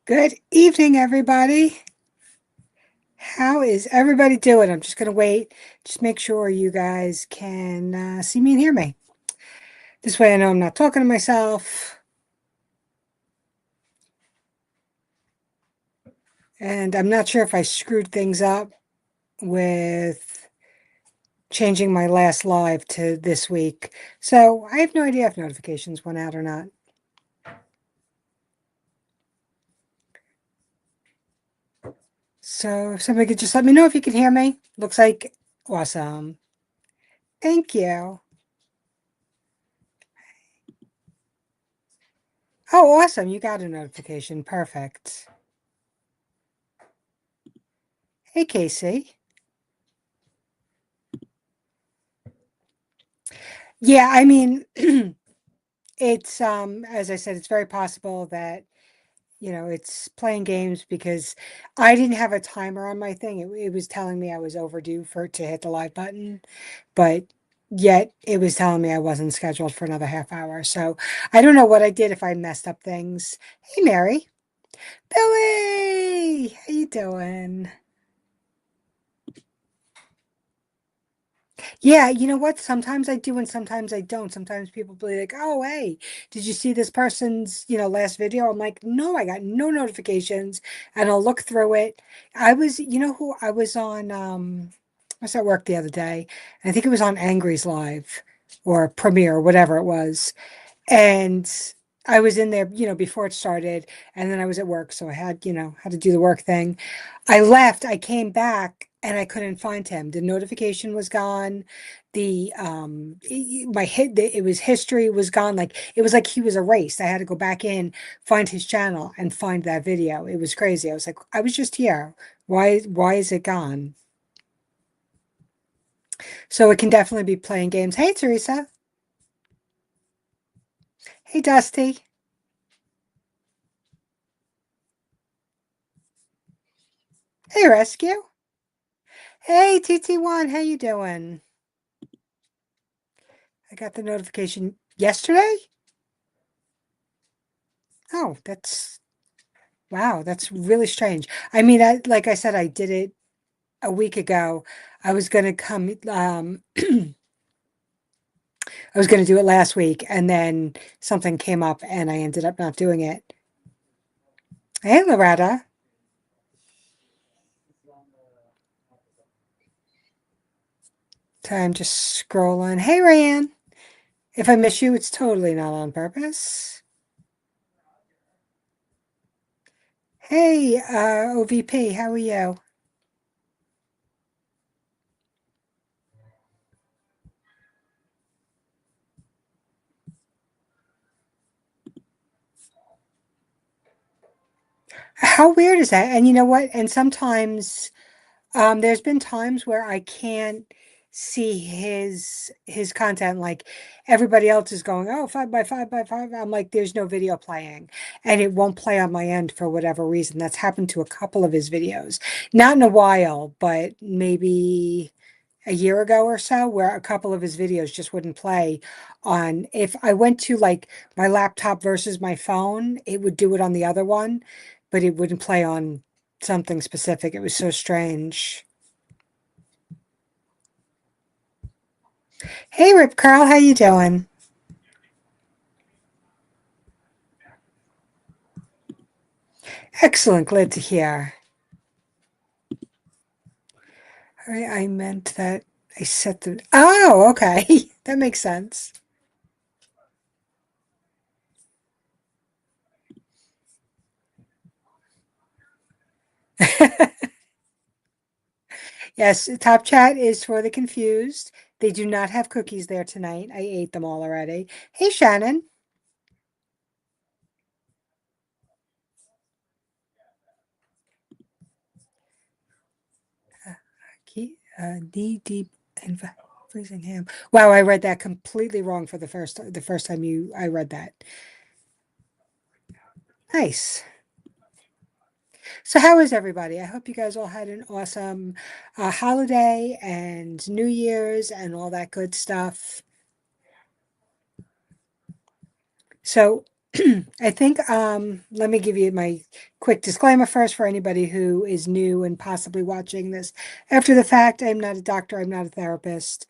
Good evening, everybody. How is everybody doing? I'm just going to wait. Just make sure you guys can see me and hear me. This way I know I'm not talking to myself. And I'm not sure if I screwed things up with changing my last live to this week. So I have no idea if notifications went out or not. So if somebody could just let me know if you can hear me. Looks like awesome. Thank you. Oh, awesome. You got a notification. Perfect. Hey, Casey. Yeah, I mean, it's as I said, it's very possible that it's playing games because I didn't have a timer on my thing. It was telling me I was overdue for to hit the live button, but yet it was telling me I wasn't scheduled for another half hour. So I don't know what I did if I messed up things. Hey, Mary. Billy, how you doing? Yeah, you know what? Sometimes I do and sometimes I don't. Sometimes people be like, "Oh, hey, did you see this person's, last video?" I'm like, "No, I got no notifications." And I'll look through it. Who I was on I was at work the other day. I think it was on Angry's Live or Premiere, whatever it was. And I was in there, before it started, and then I was at work, so I had, had to do the work thing. I left, I came back, and I couldn't find him. The notification was gone. My it was history was gone. Like it was like he was erased. I had to go back in, find his channel, and find that video. It was crazy. I was like, I was just here. Why is it gone? So it can definitely be playing games. Hey, Teresa. Hey, Dusty. Hey, Rescue. Hey, TT1, how you doing? I got the notification yesterday. Oh, wow, that's really strange. I mean, like I said, I did it a week ago. I was going to come, I was going to do it last week, and then something came up and I ended up not doing it. Hey, Loretta. So I'm just scrolling. Hey, Ryan. If I miss you, it's totally not on purpose. Hey, OVP, how are you? How weird is that? And you know what? And sometimes there's been times where I can't see his content. Like everybody else is going, oh, 5 by 5 by 5. I'm like, there's no video playing, and it won't play on my end for whatever reason. That's happened to a couple of his videos, not in a while, but maybe a year ago or so, where a couple of his videos just wouldn't play on. If I went to like my laptop versus my phone, it would do it on the other one, but it wouldn't play on something specific. It was so strange. Hey, Rip Curl, how you doing? Excellent, glad to hear. I meant that I set the. Oh, okay, that makes sense. Yes, Top Chat is for the confused. They do not have cookies there tonight. I ate them all already. Hey, Shannon. Knee deep in freezing ham. Wow, I read that completely wrong for the first time I read that. Nice. So how is everybody? I hope you guys all had an awesome holiday and New Year's and all that good stuff. So I think, let me give you my quick disclaimer first for anybody who is new and possibly watching this after the fact. I'm not a doctor, I'm not a therapist.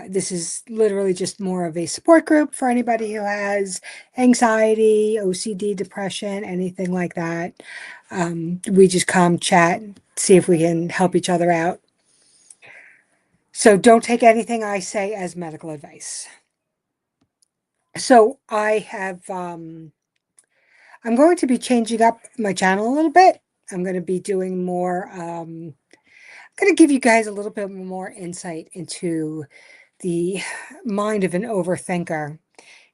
This is literally just more of a support group for anybody who has anxiety, OCD, depression, anything like that. We just come chat, see if we can help each other out. So don't take anything I say as medical advice. So I'm going to be changing up my channel a little bit. I'm going to be doing more, I'm going to give you guys a little bit more insight into the mind of an overthinker.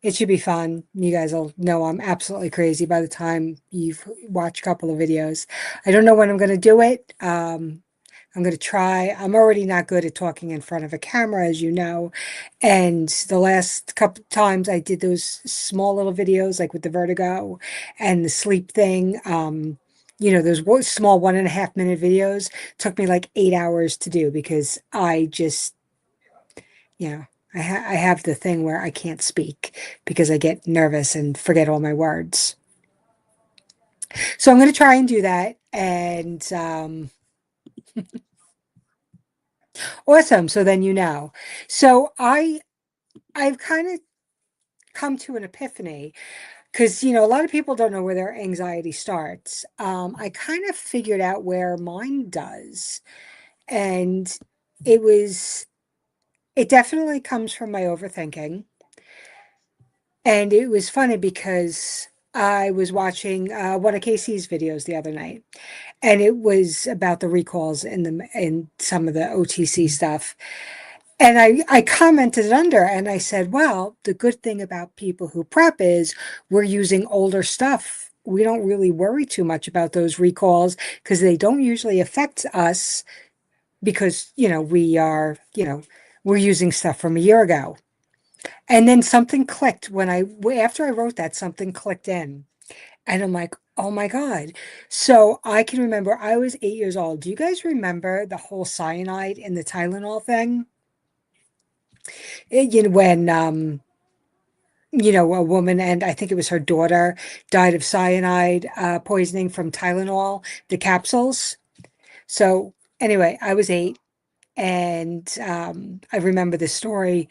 It should be fun. You guys will know I'm absolutely crazy by the time you've watched a couple of videos. I don't know when I'm going to do it. I'm going to try. I'm already not good at talking in front of a camera, as you know. And the last couple times I did those small little videos, like with the vertigo and the sleep thing, those small 1.5 minute videos took me like 8 hours to do because I just, you know, I have the thing where I can't speak because I get nervous and forget all my words. So I'm going to try and do that. And awesome. So then you know. So I've kind of come to an epiphany because a lot of people don't know where their anxiety starts. I kind of figured out where mine does, and it was it definitely comes from my overthinking. And it was funny because I was watching one of Casey's videos the other night, and it was about the recalls in some of the OTC stuff. And I commented under and I said, well, the good thing about people who prep is we're using older stuff. We don't really worry too much about those recalls because they don't usually affect us because, we're using stuff from a year ago. And then something clicked after I wrote that, something clicked in. And I'm like, oh my God. So I can remember I was 8 years old. Do you guys remember the whole cyanide in the Tylenol thing? When a woman, and I think it was her daughter, died of cyanide poisoning from Tylenol, the capsules. So anyway, I was 8, and I remember this story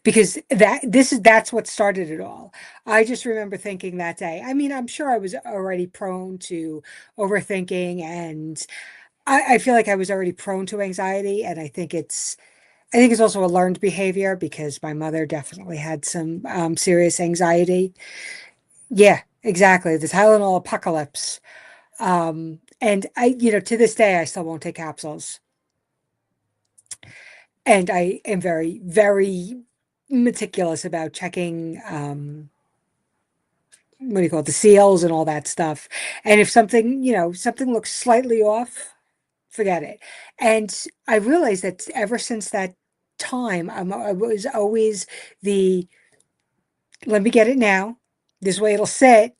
because that's what started it all. I just remember thinking that day. I mean, I'm sure I was already prone to overthinking, and I feel like I was already prone to anxiety, and I think it's also a learned behavior because my mother definitely had some serious anxiety. Yeah, exactly. The Tylenol apocalypse. And to this day, I still won't take capsules. And I am very, very meticulous about checking, what do you call it, the seals and all that stuff. And if something looks slightly off, forget it. And I realized that ever since that time, I was always the let me get it now. This way it'll sit.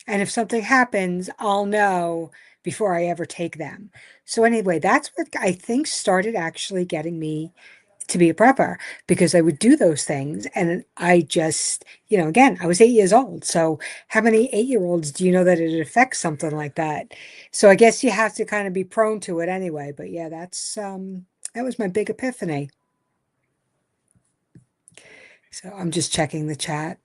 And if something happens, I'll know before I ever take them. So, anyway, that's what I think started actually getting me to be a prepper because I would do those things. And I just, again, I was 8 years old. So, how many 8 year olds do you know that it affects something like that? So, I guess you have to kind of be prone to it anyway. But yeah, that was my big epiphany. So, I'm just checking the chat.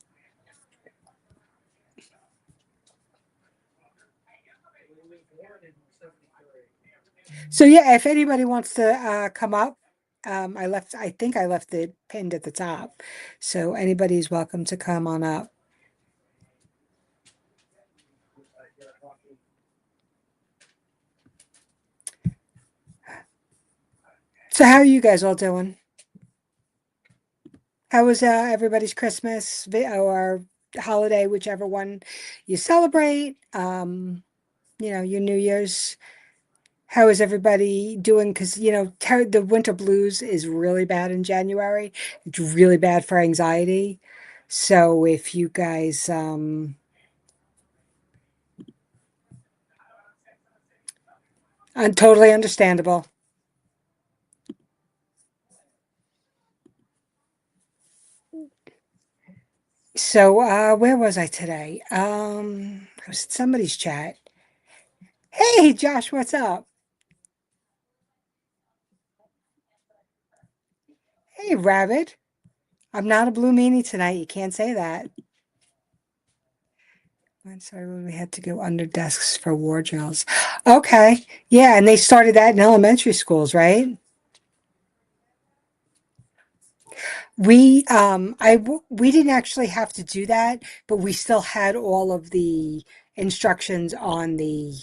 So yeah, if anybody wants to come up, I think I left it pinned at the top. So anybody's welcome to come on up. So how are you guys all doing? How was everybody's Christmas or holiday, whichever one you celebrate? Your New Year's. How is everybody doing? Because, the winter blues is really bad in January. It's really bad for anxiety. So if you guys, totally understandable. So, where was I today? I was in somebody's chat. Hey, Josh, what's up? Hey, Rabbit. I'm not a blue meanie tonight. You can't say that. I'm sorry when we had to go under desks for war drills. Okay. Yeah, and they started that in elementary schools, right? We didn't actually have to do that, but we still had all of the instructions on the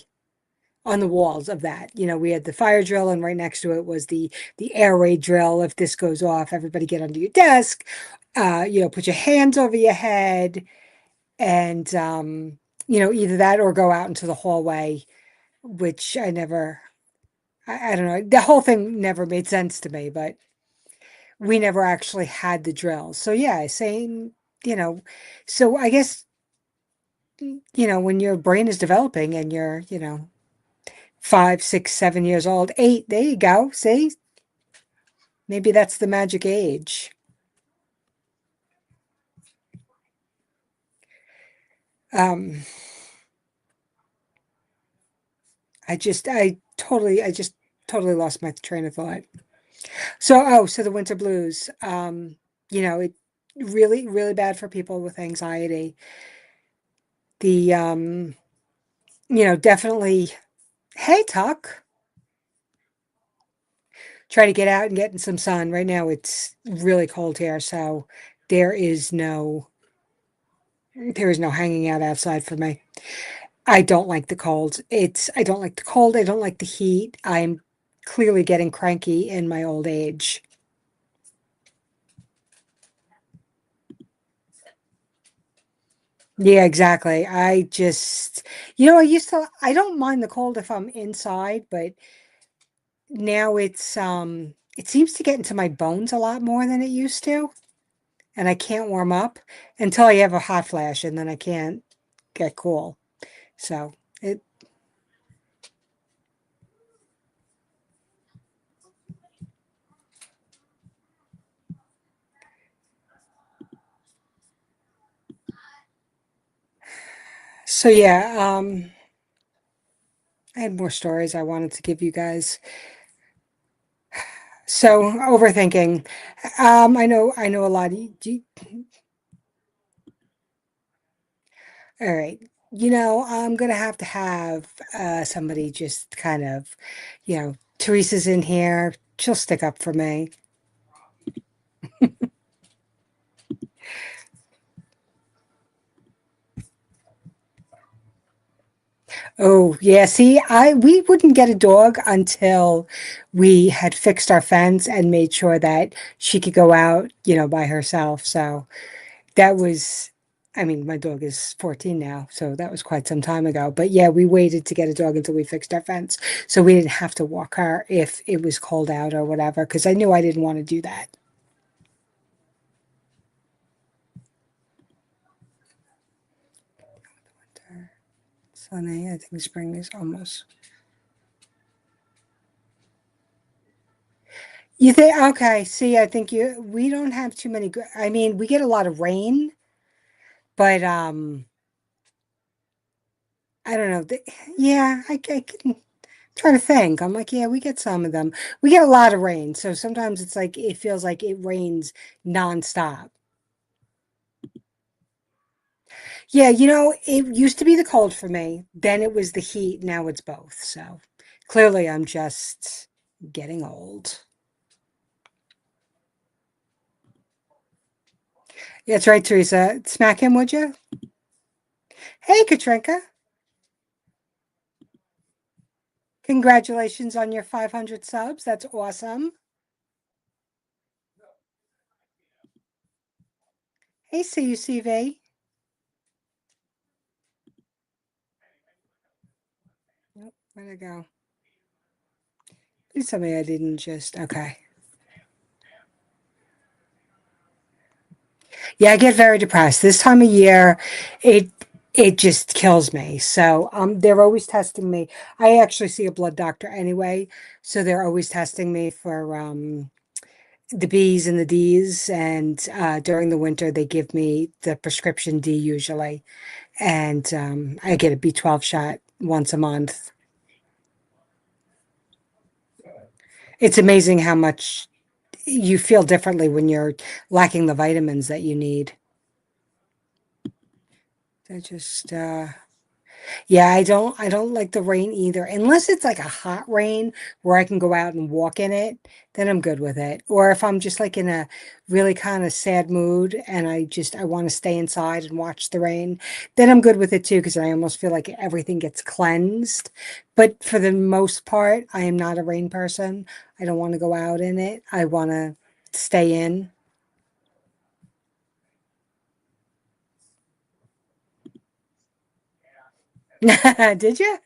walls of that. You know, we had the fire drill, and right next to it was the air raid drill. If this goes off, everybody get under your desk. Put your hands over your head, and either that or go out into the hallway, which I never. I don't know. The whole thing never made sense to me, but we never actually had the drill. So yeah, same. You know, so I guess when your brain is developing and you're 5, 6, 7 years old, 8. There you go. See, maybe that's the magic age. Um, I just totally lost my train of thought. So the winter blues. It really, really bad for people with anxiety. The definitely. Hey, Tuck, try to get out and get in some sun. Right now, it's really cold here, so there is no there is no hanging out outside for me. I don't like the cold. I don't like the cold. I don't like the heat. I'm clearly getting cranky in my old age. Yeah, exactly. I don't mind the cold if I'm inside, but now it seems to get into my bones a lot more than it used to, and I can't warm up until I have a hot flash, and then I can't get cool. So, it so yeah, I had more stories I wanted to give you guys. So overthinking. I know a lot. All right. I'm gonna have somebody just kind of, Teresa's in here. She'll stick up for me. Oh, yeah. See, we wouldn't get a dog until we had fixed our fence and made sure that she could go out, by herself. So that was, I mean, my dog is 14 now, so that was quite some time ago. But yeah, we waited to get a dog until we fixed our fence. So we didn't have to walk her if it was cold out or whatever, because I knew I didn't want to do that. Sunny, I think spring is almost. You think, okay, see, I think we don't have too many, I mean, we get a lot of rain, but I don't know. Yeah, I can try to think. I'm like, yeah, we get some of them. We get a lot of rain, so sometimes it's like it feels like it rains nonstop. Yeah, it used to be the cold for me. Then it was the heat. Now it's both. So clearly, I'm just getting old. Yeah, that's right, Teresa. Smack him, would you? Hey, Katrinka. Congratulations on your 500 subs. That's awesome. Hey, CUCV. Nope, where'd it go? Please tell me I didn't just. Okay. Yeah, I get very depressed. This time of year, it it just kills me. So they're always testing me. I actually see a blood doctor anyway, so they're always testing me for the B's and the D's, and during the winter they give me the prescription D usually, and I get a B12 shot once a month. It's amazing how much you feel differently when you're lacking the vitamins that you need. I just Yeah, I don't like the rain either. Unless it's like a hot rain where I can go out and walk in it, then I'm good with it. Or if I'm just like in a really kind of sad mood and I want to stay inside and watch the rain, then I'm good with it too because I almost feel like everything gets cleansed. But for the most part, I am not a rain person. I don't want to go out in it. I want to stay in. Did you?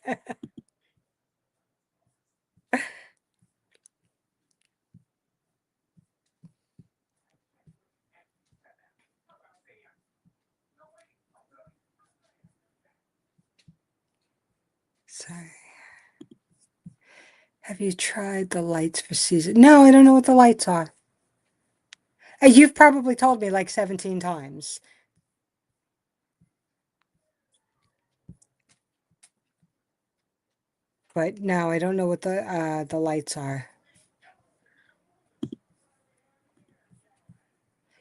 Sorry. Have you tried the lights for season? No, I don't know what the lights are. You've probably told me like 17 times, but no, I don't know what the lights are.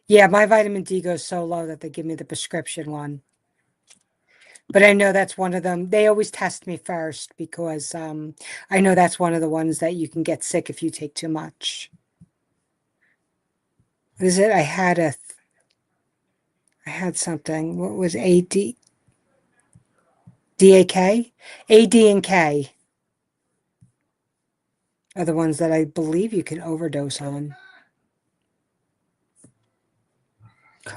Yeah, my vitamin D goes so low that they give me the prescription one. But I know that's one of them. They always test me first because I know that's one of the ones that you can get sick if you take too much. What is it? I had something. What was AD DAK? AD and K are the ones that I believe you can overdose on.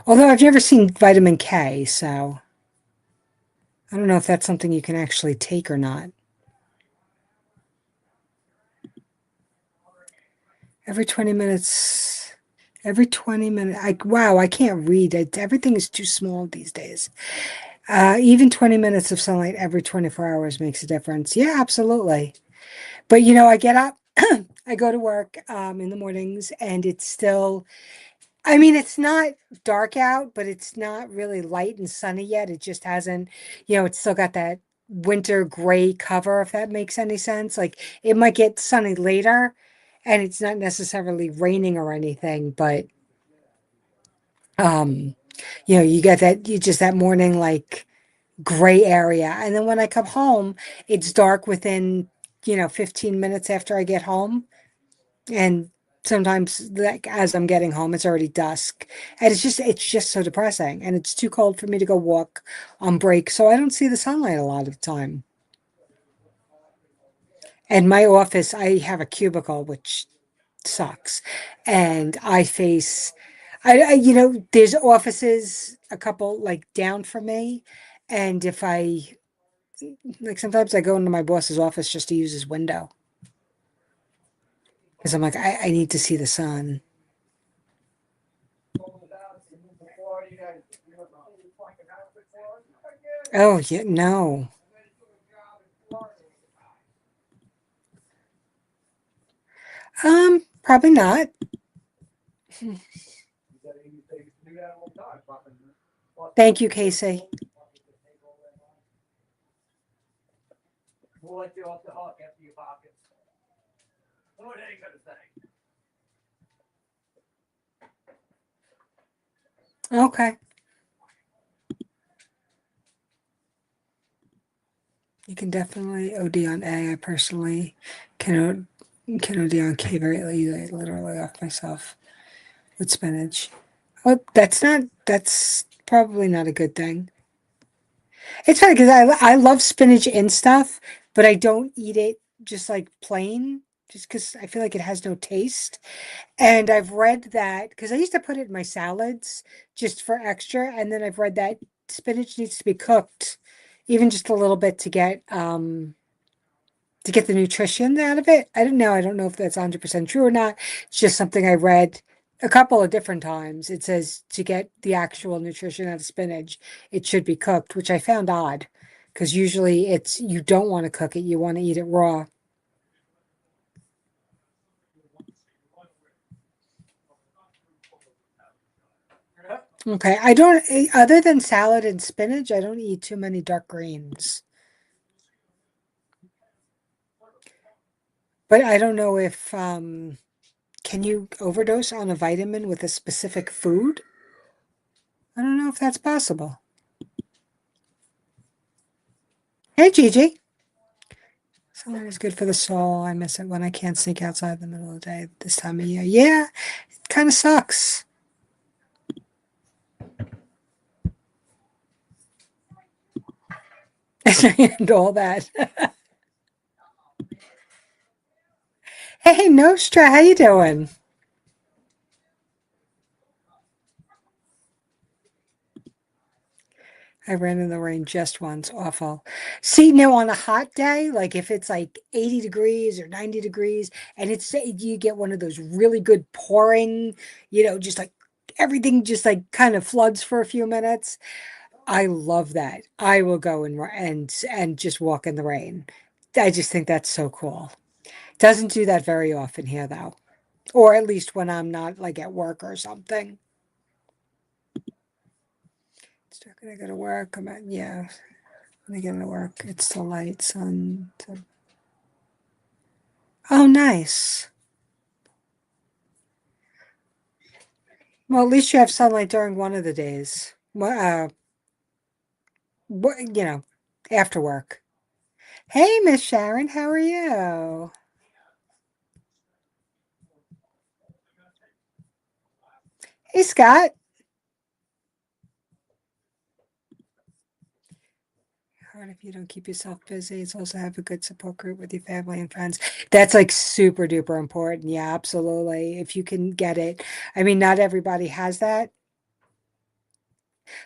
Although I've never seen vitamin K, so I don't know if that's something you can actually take or not. Every 20 minutes, every 20 minutes. Wow, I can't read. Everything is too small these days. Even 20 minutes of sunlight every 24 hours makes a difference. Yeah, absolutely. But I get up, I go to work in the mornings, and it's still, I mean, it's not dark out, but it's not really light and sunny yet. It just hasn't, it's still got that winter gray cover, if that makes any sense. Like it might get sunny later and it's not necessarily raining or anything, but um, you get you just that morning like gray area. And then when I come home, it's dark within, 15 minutes after I get home. And sometimes like as I'm getting home it's already dusk and it's just so depressing and it's too cold for me to go walk on break, so I don't see the sunlight a lot of the time. And my office, I have a cubicle which sucks, and I face there's offices a couple like down from me, and if I like sometimes I go into my boss's office just to use his window because I'm like I need to see the sun. Oh yeah, no. Probably not. Thank you, Casey. Okay. You can definitely OD on A. I personally can, can OD on K very easily, literally off myself with spinach. Oh, that's probably not a good thing. It's funny because I love spinach in stuff, but I don't eat it just like plain, just because I feel like it has no taste. And I've read that because I used to put it in my salads just for extra, and then I've read that spinach needs to be cooked even just a little bit to get the nutrition out of it. I don't know. I don't know if that's 100% true or not. It's just something I read a couple of different times. It says to get the actual nutrition out of spinach, it should be cooked, which I found odd because usually it's you don't want to cook it, you want to eat it raw. Okay. I don't, other than salad and spinach, I don't eat too many dark greens. But I don't know if, can you overdose on a vitamin with a specific food? I don't know if that's possible. Hey, Gigi. Salad is good for the soul. I miss it when I can't sneak outside in the middle of the day this time of year. Yeah, it kind of sucks. And all that. Hey, Nostra, how you doing? I ran in the rain just once. Awful. See, now on a hot day, like if it's like 80 degrees or 90 degrees, and it's you get one of those really good pouring, just like everything just like kind of floods for a few minutes. I love that. I will go and just walk in the rain. I just think that's so cool. Doesn't do that very often here though. Or at least when I'm not like at work or something. Still gonna go to work. Yeah, when I get into work, it's the light sun. Oh, nice. Well, at least you have sunlight during one of the days. Well, what, after work. Hey, Miss Sharon, how are you? Hey, Scott. Hard if you don't keep yourself busy. It's also have a good support group with your family and friends. That's like super duper important. Yeah, absolutely. If you can get it. I mean, not everybody has that.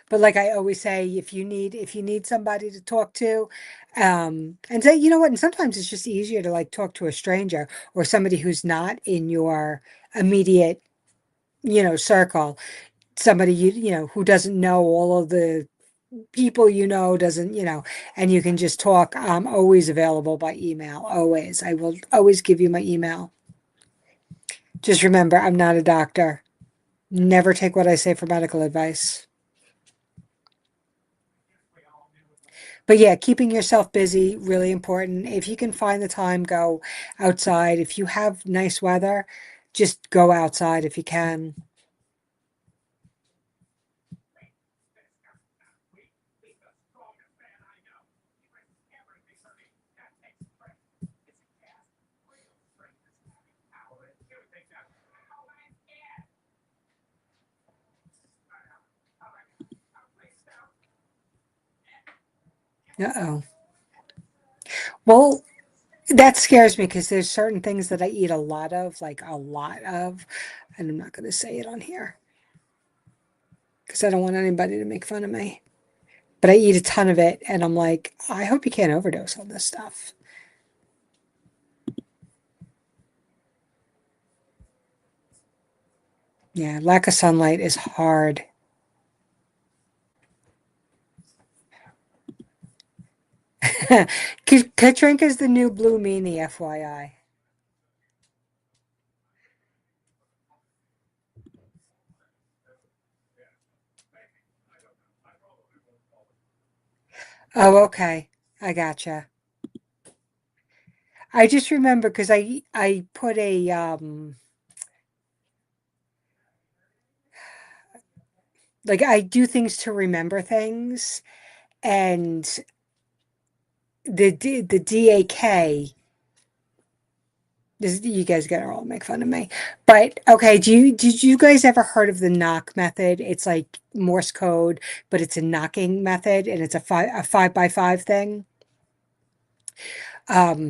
But like I always say, if you need somebody to talk to, and say, you know what, and sometimes it's just easier to like talk to a stranger or somebody who's not in your immediate, circle, somebody who doesn't know all of the people doesn't, and you can just talk. I'm always available by email. Always. I will always give you my email. Just remember, I'm not a doctor. Never take what I say for medical advice. But yeah, keeping yourself busy, really important. If you can find the time, go outside. If you have nice weather, just go outside if you can. Uh-oh. Well, that scares me because there's certain things that I eat a lot of, like a lot of, and I'm not going to say it on here because I don't want anybody to make fun of me. But I eat a ton of it, and I'm like, I hope you can't overdose on this stuff. Yeah, lack of sunlight is hard. Katrinka is the new blue meanie, FYI. Oh, okay. I gotcha. I just remember because I put like I do things to remember things, and the DAK. This, you guys gotta all make fun of me, but okay. Did you guys ever heard of the knock method? It's like Morse code, but it's a knocking method, and it's a five by five thing.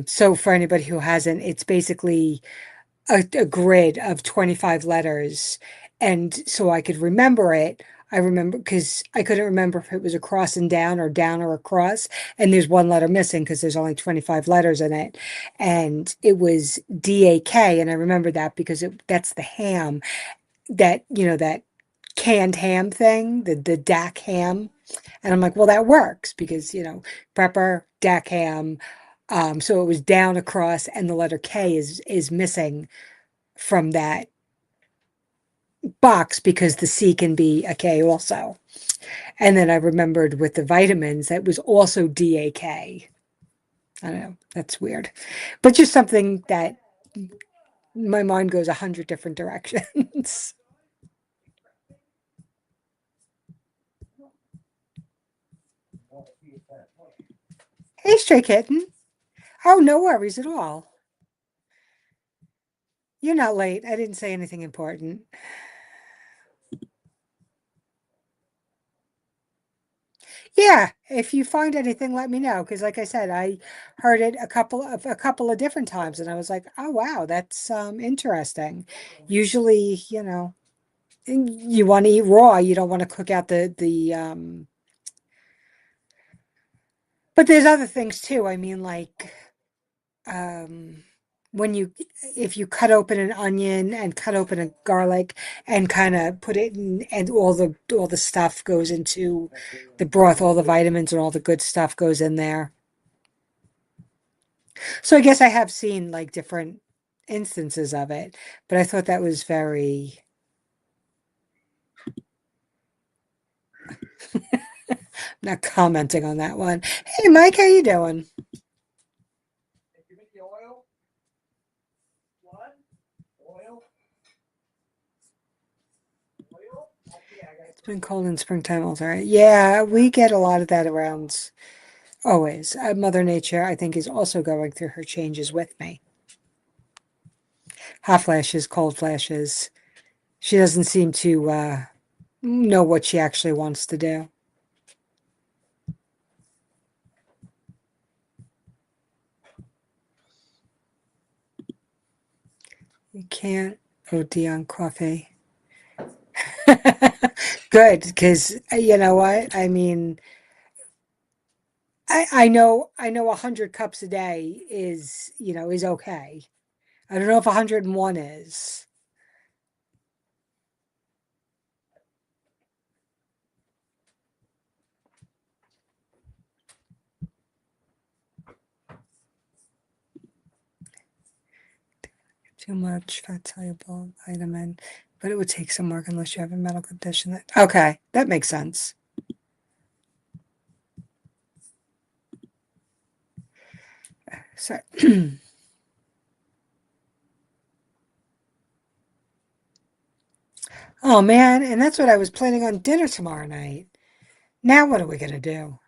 So for anybody who hasn't, it's basically a grid of 25 letters. And so I could remember it. I remember because I couldn't remember if it was across and down or across. And there's one letter missing because there's only 25 letters in it. And it was DAK. And I remember that because that's the ham that canned ham thing, the DAC ham. And I'm like, well, that works because, prepper, DAC ham. So it was down across, and the letter K is missing from box because the C can be a K also. And then I remembered with the vitamins that was also DAK. I don't know. That's weird. But just something that my mind goes 100 different directions. Hey, stray kitten. Oh, no worries at all. You're not late. I didn't say anything important. Yeah, if you find anything, let me know. Because, like I said, I heard it a couple of different times, and I was like, "Oh wow, that's interesting." Usually, you want to eat raw. You don't want to cook out the. But there's other things too. I mean, like um, when you if you cut open an onion and cut open a garlic and kind of put it in, and all the stuff goes into the broth, all the vitamins and all the good stuff goes in there. So I guess I have seen like different instances of it, but I thought that was very not commenting on that one. Hey Mike, how you doing? It's been cold in springtime all right. Yeah, we get a lot of that around always. Mother Nature, I think, is also going through her changes with me. Hot flashes, cold flashes. She doesn't seem to know what she actually wants to do. You can't OD on coffee. Good, because you know what? I mean, I know 100 cups a day is okay. I don't know if 101 is. Too much fat soluble vitamin, but it would take some work unless you have a medical condition. Okay, that makes sense. So, oh man, and that's what I was planning on dinner tomorrow night. Now what are we gonna do?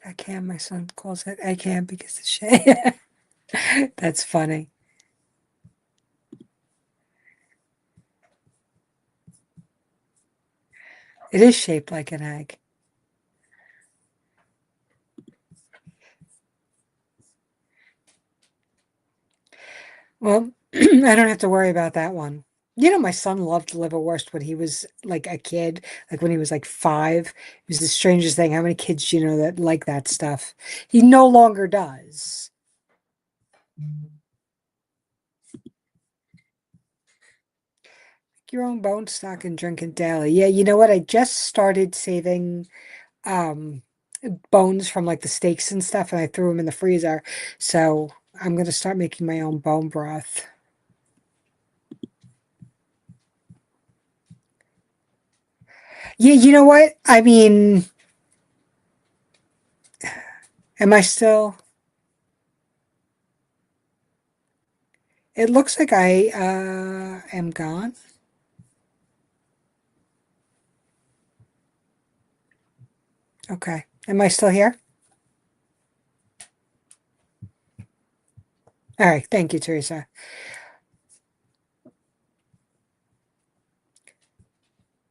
I can. My son calls it I can because it's shade. That's funny. It is shaped like an egg. Well, I don't have to worry about that one. My son loved liverwurst when he was like a kid, like when he was like 5. It was the strangest thing. How many kids do you know that like that stuff? He no longer does. Your own bone stock and drink it daily. Yeah, you know what? I just started saving um bones from like the steaks and stuff, and I threw them in the freezer. So I'm gonna start making my own bone broth. Yeah, you know what? I mean, am I still? It looks like I am gone. Okay. Am I still here? All right. Thank you, Teresa.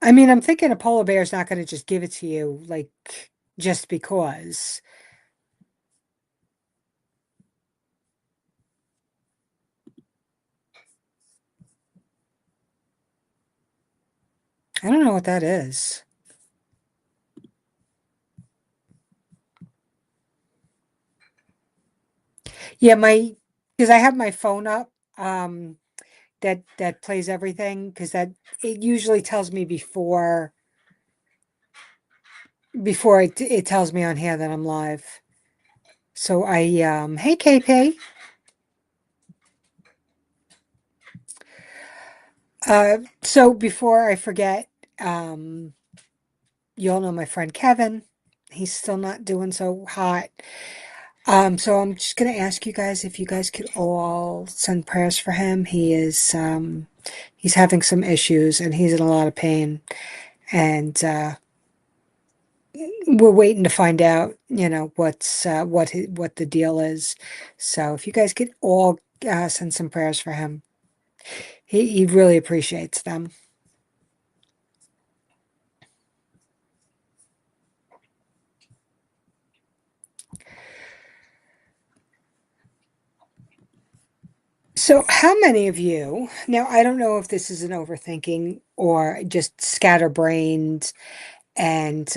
I mean, I'm thinking a polar bear is not going to just give it to you like just because. I don't know what that is. Yeah, because I have my phone up that plays everything because that it usually tells me before it tells me on here that I'm live. So hey KP. So before I forget, um, you all know my friend Kevin. He's still not doing so hot. So I'm just gonna ask you guys if you guys could all send prayers for him. He's having some issues and he's in a lot of pain. And we're waiting to find out, what the deal is. So if you guys could all send some prayers for him, he really appreciates them. So, how many of you, now I don't know if this is an overthinking or just scatterbrained and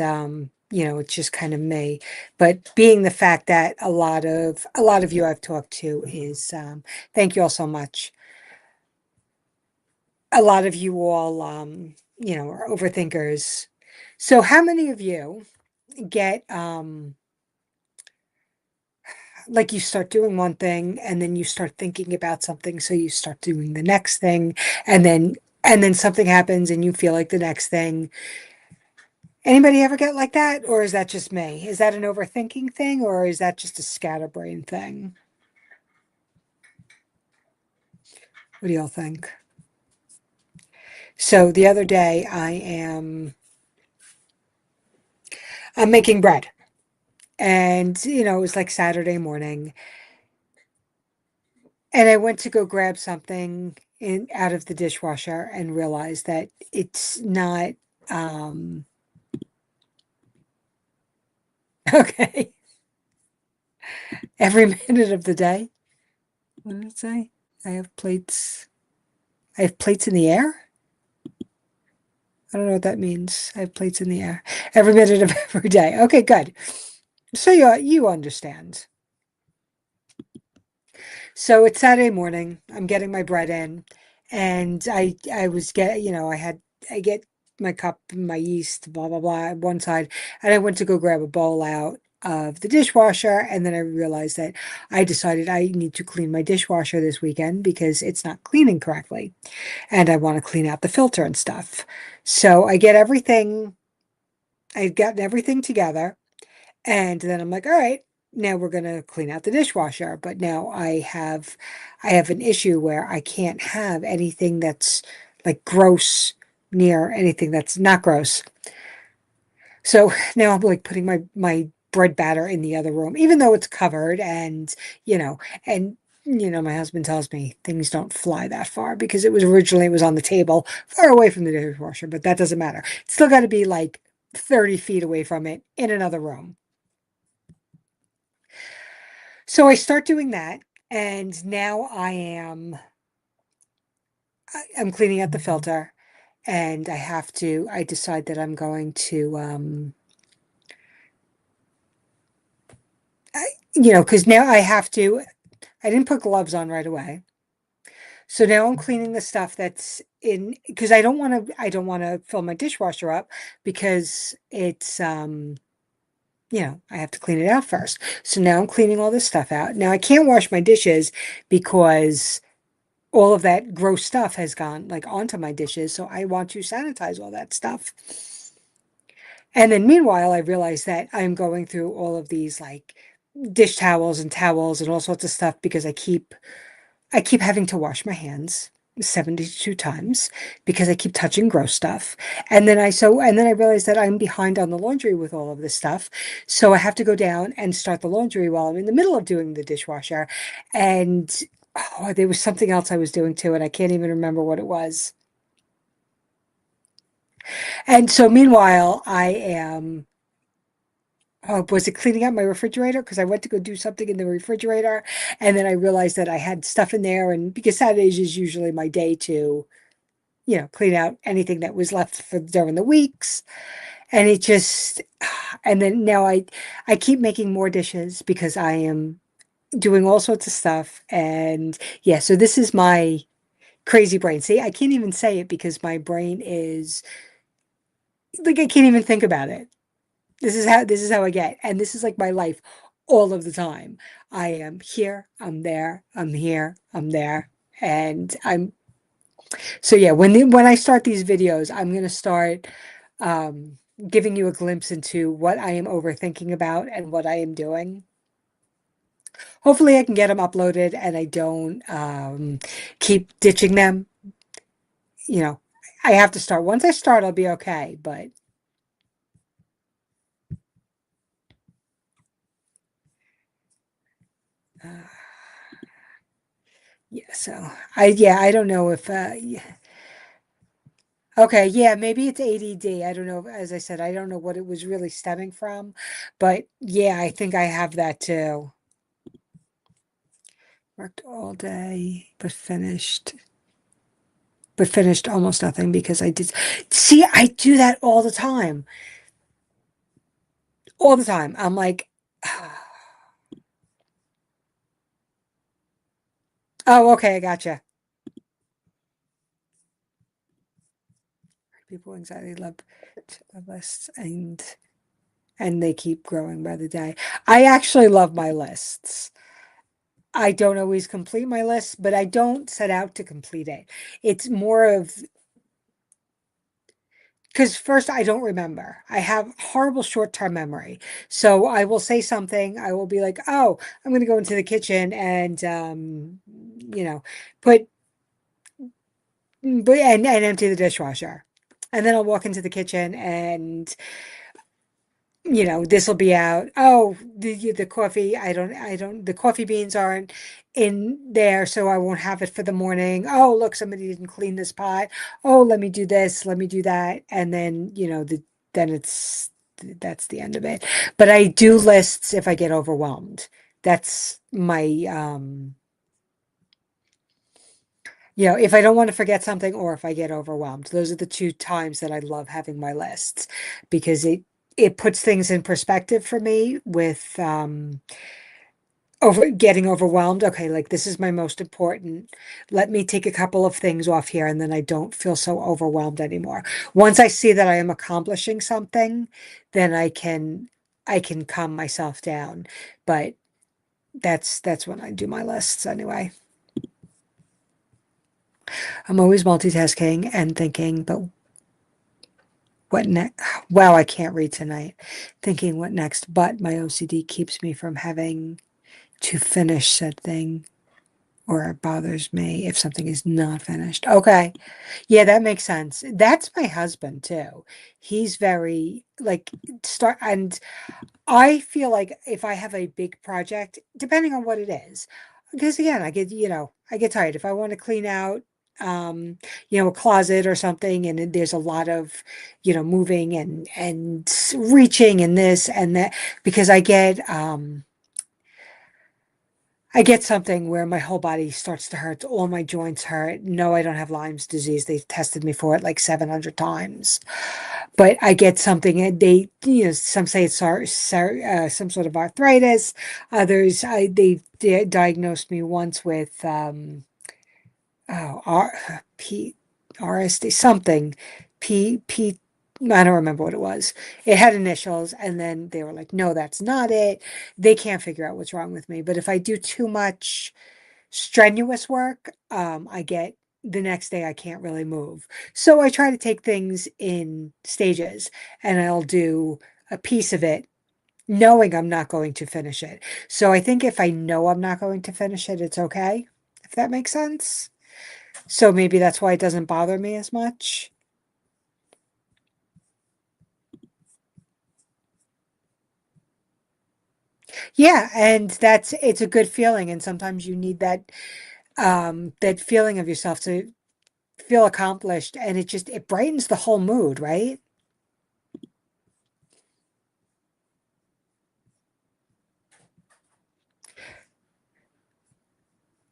it's just kind of me, but being the fact that a lot of you I've talked to is thank you all so much. A lot of you all are overthinkers. So, how many of you get like you start doing one thing and then you start thinking about something, so you start doing the next thing, and then something happens and you feel like the next thing. Anybody ever get like that, or is that just me? Is that an overthinking thing, or is that just a scatterbrain thing? What do y'all think? So the other day I'm making bread, and it was like Saturday morning, and I went to go grab something in out of the dishwasher and realized that it's not um okay. Every minute of the day. What did it say? I have plates. I have plates in the air? I don't know what that means. I have plates in the air. Every minute of every day. Okay, good. So you understand. So it's Saturday morning. I'm getting my bread in, and I was get I get my cup and my yeast, blah blah blah, at one side, and I went to go grab a bowl out of the dishwasher, and then I realized that I decided I need to clean my dishwasher this weekend because it's not cleaning correctly, and I want to clean out the filter and stuff. So I get everything. I've gotten everything together. And then I'm like, all right, now we're gonna clean out the dishwasher. But now I have an issue where I can't have anything that's like gross near anything that's not gross. So now I'm like putting my bread batter in the other room, even though it's covered, you know, and my husband tells me things don't fly that far because it was on the table far away from the dishwasher, but that doesn't matter. It's still got to be like 30 feet away from it in another room. So I start doing that, and now I'm cleaning out the filter, and I decide that I'm going to because now I didn't put gloves on right away. So now I'm cleaning the stuff that's in, because I don't want to fill my dishwasher up because I have to clean it out first. So now I'm cleaning all this stuff out. Now I can't wash my dishes because all of that gross stuff has gone like onto my dishes. So I want to sanitize all that stuff. And then meanwhile, I realize that I'm going through all of these like dish towels and all sorts of stuff because I keep having to wash my hands 72 times because I keep touching gross stuff. And then I realized that I'm behind on the laundry with all of this stuff. So I have to go down and start the laundry while I'm in the middle of doing the dishwasher. And there was something else I was doing too, and I can't even remember what it was. And so meanwhile, was it cleaning out my refrigerator? Because I went to go do something in the refrigerator, and then I realized that I had stuff in there, and because Saturdays is usually my day to, clean out anything that was left for during the weeks. And it just, and then now I keep making more dishes because I am doing all sorts of stuff. And yeah, so this is my crazy brain. See, I can't even say it because my brain is like I can't even think about it. This is how I get. And this is like my life all of the time. I am here, I'm there, I'm here, I'm there. And I'm so yeah, when I start these videos, I'm gonna start um giving you a glimpse into what I am overthinking about and what I am doing. Hopefully I can get them uploaded and I don't keep ditching them. You know, I have to start. Once I start, I'll be okay, but uh, yeah, so I don't know if okay, yeah, maybe it's ADD. I don't know. As I said, I don't know what it was really stemming from, but yeah, I think I have that too. Worked all day, but finished almost nothing because I did. See, I do that all the time. All the time. I'm like, oh, okay, I gotcha. People with anxiety love lists and they keep growing by the day. I actually love my lists. I don't always complete my list, but I don't set out to complete it. It's more of because first I don't remember. I have horrible short-term memory. So I will say something, I will be like, "Oh, I'm going to go into the kitchen and you know, put and empty the dishwasher." And then I'll walk into the kitchen and this will be out. Oh, the coffee, the coffee beans aren't in there, so I won't have it for the morning. Oh, look, somebody didn't clean this pot. Oh, let me do this, let me do that. And then, then that's the end of it. But I do lists if I get overwhelmed. That's my, if I don't want to forget something or if I get overwhelmed. Those are the two times that I love having my lists because it puts things in perspective for me with over getting overwhelmed. Okay, like this is my most important. Let me take a couple of things off here and then I don't feel so overwhelmed anymore. Once I see that I am accomplishing something, then I can calm myself down. But that's when I do my lists anyway. I'm always multitasking and thinking, but what next? Wow, I can't read tonight. Thinking what next, but my OCD keeps me from having to finish said thing, or it bothers me if something is not finished. Okay. Yeah, that makes sense. That's my husband too. He's very like start and I feel like if I have a big project, depending on what it is, because again, I get tired. If I want to clean out, a closet or something, and there's a lot of, moving and reaching and this and that, because I get something where my whole body starts to hurt, all my joints hurt. No, I don't have Lyme's disease. They tested me for it like 700 times. But I get something, and some say it's some sort of arthritis. Others, they diagnosed me once with oh, P, RSD, something, P. I don't remember what it was. It had initials, and then they were like, "No, that's not it." They can't figure out what's wrong with me. But if I do too much strenuous work, I get the next day I can't really move. So I try to take things in stages, and I'll do a piece of it knowing I'm not going to finish it. So I think if I know I'm not going to finish it, it's okay, if that makes sense. So maybe that's why it doesn't bother me as much. Yeah, and it's a good feeling, and sometimes you need that feeling of yourself to feel accomplished, and it brightens the whole mood, right?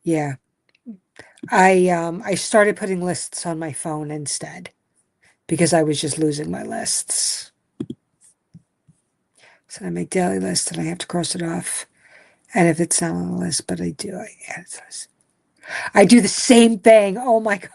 Yeah. I started putting lists on my phone instead because I was just losing my lists. So I make daily lists and I have to cross it off. And if it's not on the list, but I do, I add it to this. I do the same thing. Oh my God.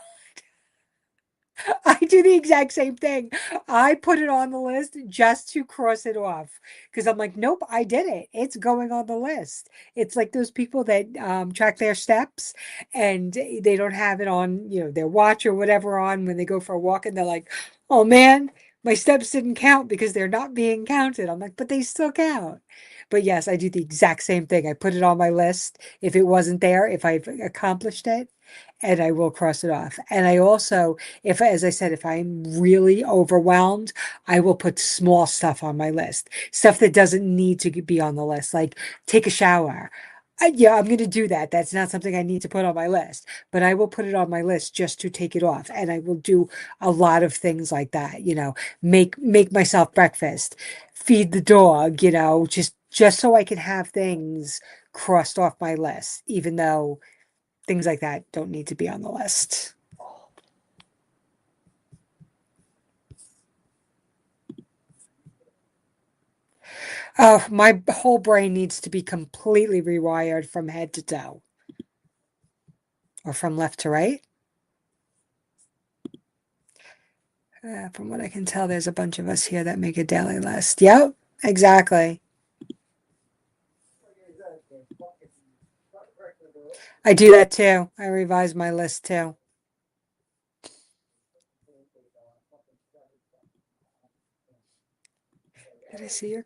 I do the exact same thing. I put it on the list just to cross it off because I'm like, nope, I did it. It's going on the list. It's like those people that track their steps and they don't have it on, their watch or whatever on when they go for a walk, and they're like, oh man, my steps didn't count because they're not being counted. I'm like, but they still count. But yes, I do the exact same thing. I put it on my list. If it wasn't there, if I've accomplished it, and I will cross it off. And I also, if, as I said, if I'm really overwhelmed, I will put small stuff on my list, stuff that doesn't need to be on the list, like take a shower. Yeah, I'm going to do that. That's not something I need to put on my list, but I will put it on my list just to take it off. And I will do a lot of things like that, make myself breakfast, feed the dog, just so I can have things crossed off my list, even though things like that don't need to be on the list. Oh, my whole brain needs to be completely rewired from head to toe or from left to right. From what I can tell, there's a bunch of us here that make a daily list. Yep, exactly. I do that too. I revise my list too. Did I see your?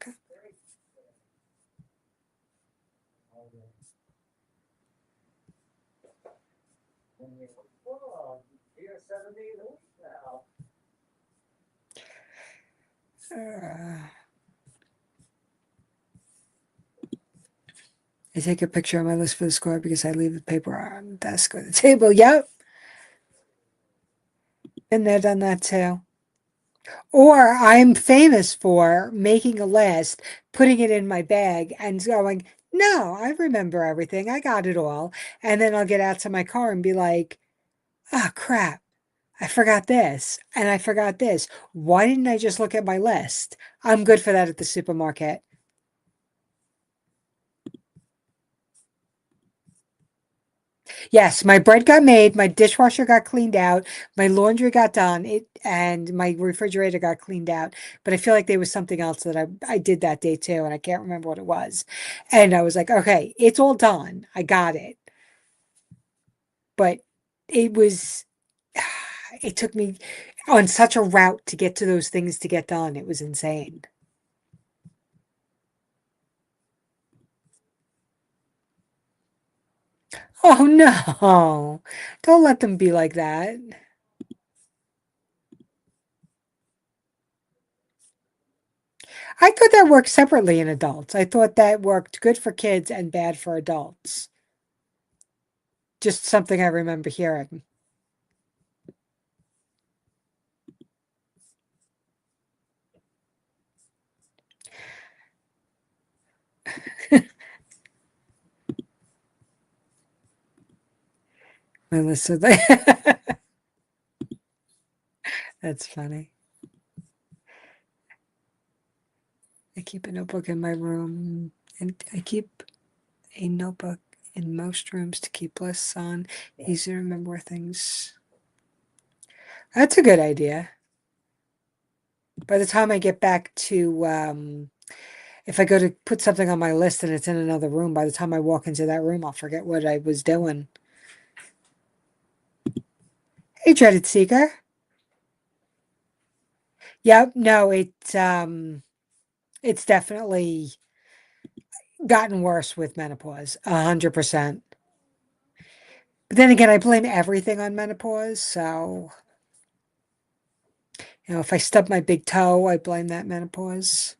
I take a picture of my list for the score because I leave the paper on the desk or the table. Yep. Been there, done that too. Or I'm famous for making a list, putting it in my bag, and going, no, I remember everything. I got it all. And then I'll get out to my car and be like, oh, crap. I forgot this and I forgot this. Why didn't I just look at my list? I'm good for that at the supermarket. Yes, my bread got made, my dishwasher got cleaned out, my laundry got done, and my refrigerator got cleaned out. But I feel like there was something else that I did that day too, and I can't remember what it was. And I was like, okay, it's all done. I got it. But it was it took me on such a route to get to those things to get done. It was insane. Oh no. Don't let them be like that. I thought that worked separately in adults. I thought that worked good for kids and bad for adults. Just something I remember hearing. Melissa, that's funny. I keep a notebook in my room, and I keep a notebook in most rooms to keep lists on. Easy to remember things. That's a good idea. By the time I get back to, if I go to put something on my list and it's in another room, by the time I walk into that room, I'll forget what I was doing. Hey, Dreaded Seeker. Yep, no, it's definitely gotten worse with menopause, 100%. But then again, I blame everything on menopause. So, if I stub my big toe, I blame that menopause.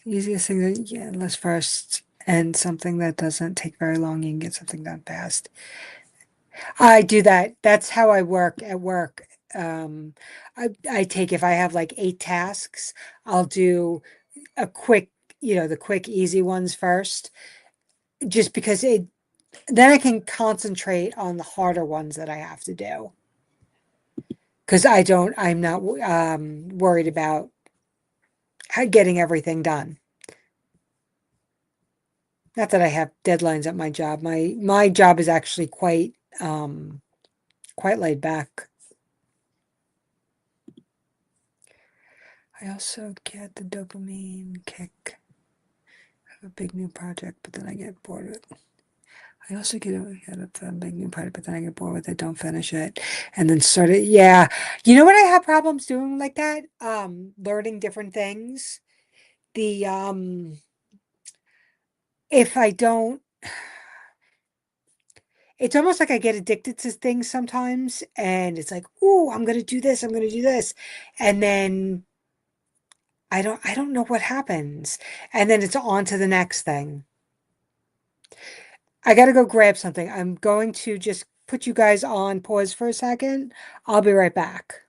The easiest thing that you get list first and something that doesn't take very long, you can get something done fast. I do that. That's how I work at work. I take, if I have like 8 tasks, I'll do a quick, the quick, easy ones first, just because then I can concentrate on the harder ones that I have to do. Because I'm not worried about getting everything done. Not that I have deadlines at my job. My job is actually quite laid back. I also get the dopamine kick of a big new project, but then I get bored with it. I also get a big new project, but then I get bored with it, don't finish it, and then start it. Yeah. You know what I have problems doing like that? Learning different things. The if I don't, it's almost like I get addicted to things sometimes, and it's like, oh, I'm gonna do this, I'm gonna do this, and then I don't know what happens, and then it's on to the next thing. I gotta go grab something. I'm going to just put you guys on pause for a second. I'll be right back.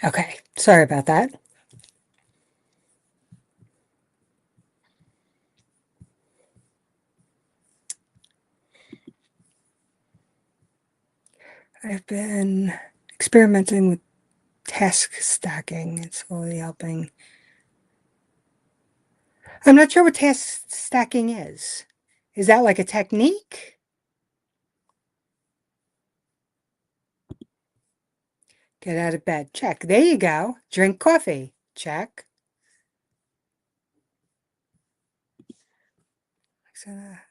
Okay, sorry about that. I've been experimenting with task stacking. It's slowly helping. I'm not sure what task stacking is. Is that like a technique? Get out of bed. Check. There you go. Drink coffee. Check.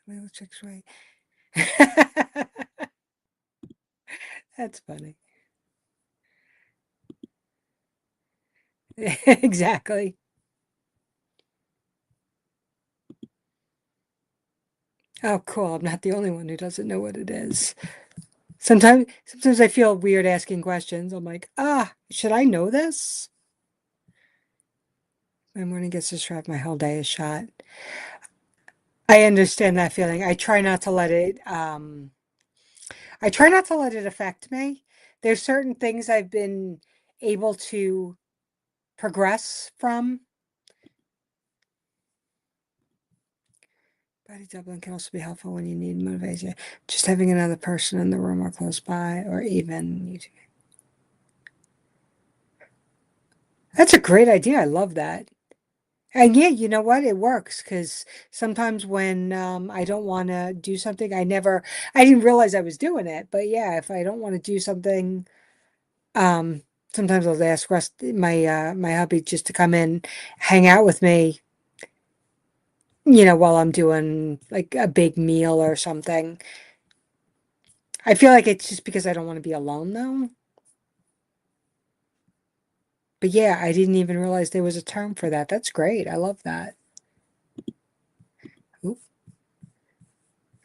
Little chicks right. That's funny. Exactly. Oh, cool. I'm not the only one who doesn't know what it is. Sometimes I feel weird asking questions. I'm like, should I know this? My morning gets distracted. My whole day is shot. I understand that feeling. I try not to let it affect me. There's certain things I've been able to progress from. Body doubling can also be helpful when you need motivation. Just having another person in the room or close by, or even you. That's a great idea. I love that. And yeah, you know what? It works because sometimes when I don't want to do something, I didn't realize I was doing it. But yeah, if I don't want to do something, um, sometimes I'll ask my hubby just to come in, hang out with me, while I'm doing like a big meal or something. I feel like it's just because I don't want to be alone though. But yeah, I didn't even realize there was a term for that. That's great. I love that. Oop.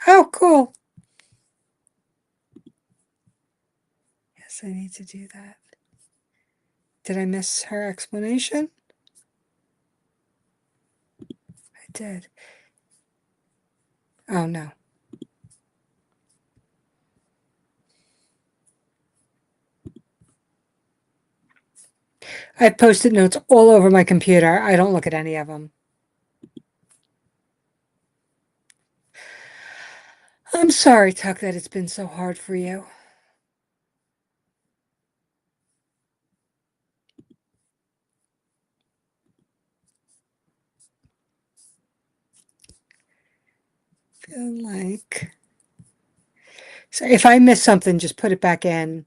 Oh, cool. Yes, I need to do that. Did I miss her explanation? I did. Oh no. I have post-it notes all over my computer. I don't look at any of them. I'm sorry, Tuck, that it's been so hard for you. Feel like. So if I miss something, just put it back in.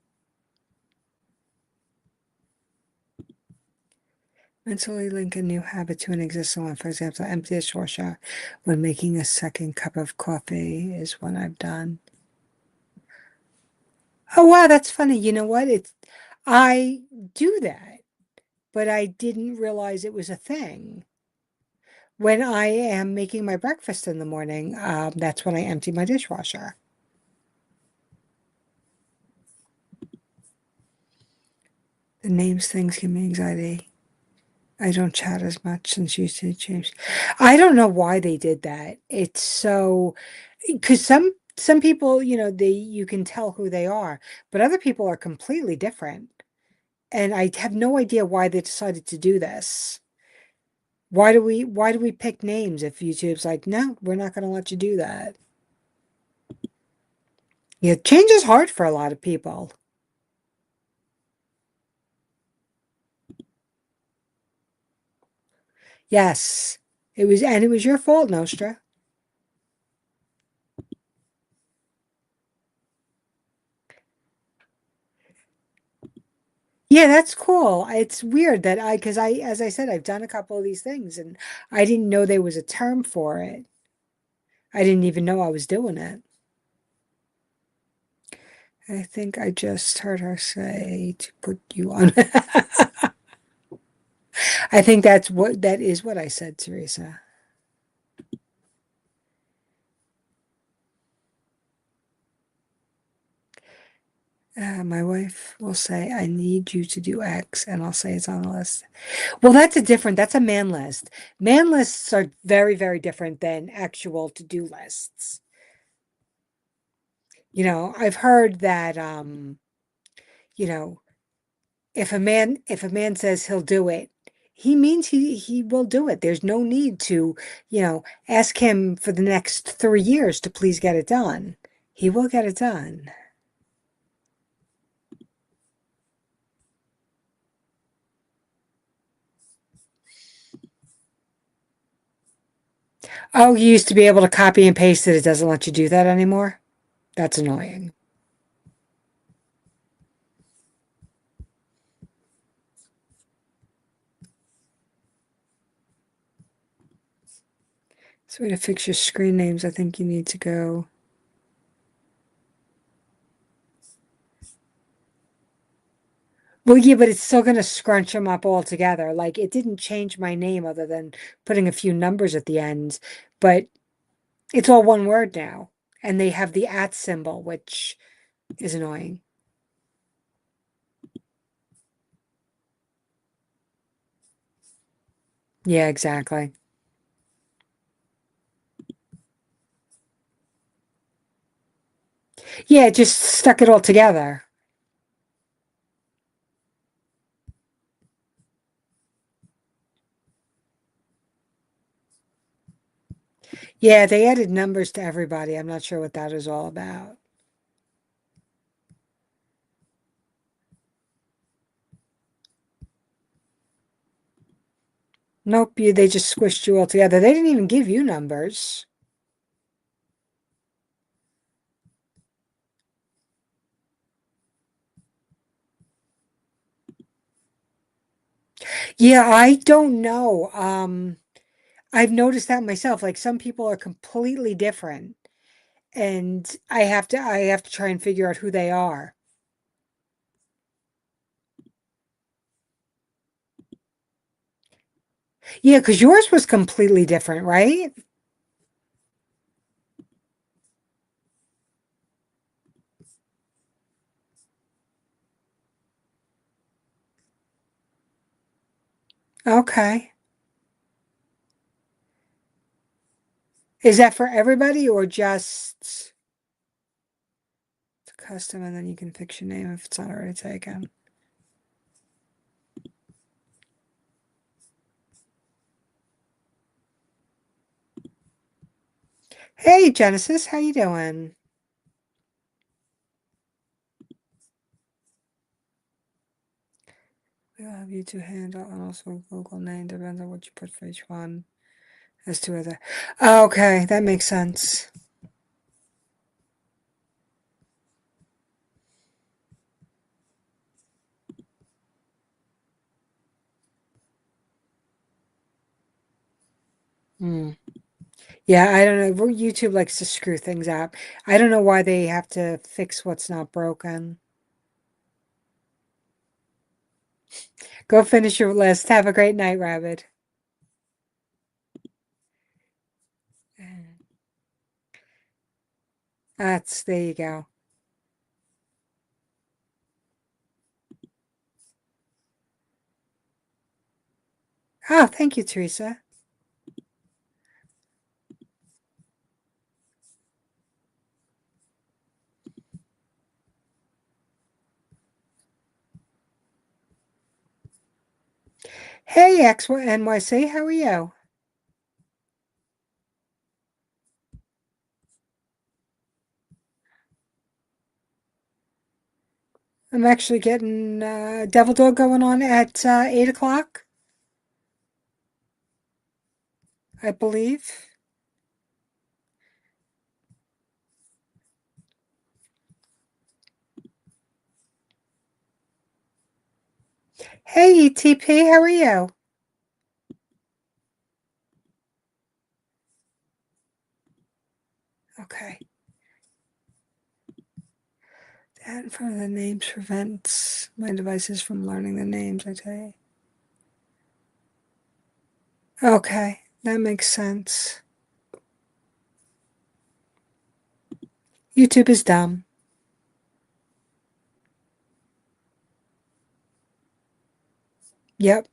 Mentally link a new habit to an existing one. For example, empty a dishwasher when making a second cup of coffee is one I've done. Oh wow, that's funny. You know what? I do that, but I didn't realize it was a thing. When I am making my breakfast in the morning, that's when I empty my dishwasher. The names things give me anxiety. I don't chat as much since YouTube changed. I don't know why they did that. It's so because some people, they you can tell who they are, but other people are completely different. And I have no idea why they decided to do this. Why do we pick names if YouTube's like, no, we're not going to let you do that? Yeah, change is hard for a lot of people. Yes. And it was your fault, Nostra. Yeah, that's cool. It's weird that because as I said, I've done a couple of these things and I didn't know there was a term for it. I didn't even know I was doing it. I think I just heard her say to put you on. I think that is what I said, Teresa. My wife will say, I need you to do X, and I'll say it's on the list. Well, that's a man list. Man lists are very, very different than actual to-do lists. I've heard that, you know, if a man says he'll do it, he means he will do it. There's no need to, ask him for the next 3 years to please get it done. He will get it done. Oh, you used to be able to copy and paste it. It doesn't let you do that anymore. That's annoying. So to fix your screen names, I think you need to go. Well, yeah, but it's still going to scrunch them up all together. Like it didn't change my name other than putting a few numbers at the end, but it's all one word now. And they have the at symbol, which is annoying. Yeah, exactly. Yeah, it just stuck it all together. Yeah, they added numbers to everybody. I'm not sure what that is all about. Nope, they just squished you all together. They didn't even give you numbers. Yeah, I don't know. I've noticed that myself. Like some people are completely different, and I have to try and figure out who they are. Yeah, because yours was completely different, right? Okay. Is that for everybody or just custom and then you can fix your name if it's not already taken? Hey, Genesis, how you doing? We'll have you to handle and also Google name depends on what you put for each one. As to other. Okay, that makes sense. Hmm. Yeah, I don't know. YouTube likes to screw things up. I don't know why they have to fix what's not broken. Go finish your list. Have a great night, Rabbit. There you go. Oh, thank you, Teresa. Hey, XNYC, how are you? I'm actually getting Devil Dog going on at 8 o'clock, I believe. Hey, ETP, how are you? Okay. That in front of the names prevents my devices from learning the names, I tell you. Okay, that makes sense. YouTube is dumb. Yep.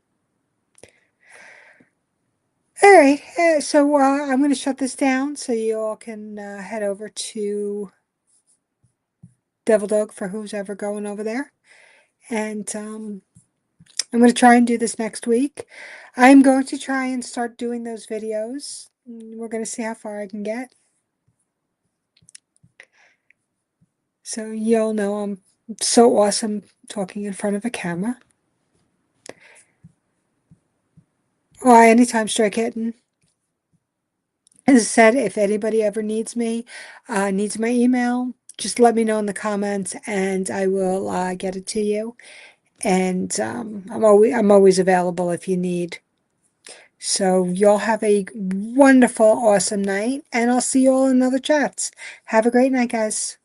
All right. So I'm going to shut this down so you all can head over to Devil Dog for who's ever going over there. And I'm going to try and do this next week. I'm going to try and start doing those videos. We're going to see how far I can get. So y'all know I'm so awesome talking in front of a camera. Oh, anytime, Stray Kitten. As I said, if anybody ever needs me, needs my email, just let me know in the comments and I will get it to you. And I'm always available if you need. So y'all have a wonderful, awesome night, and I'll see you all in other chats. Have a great night, guys.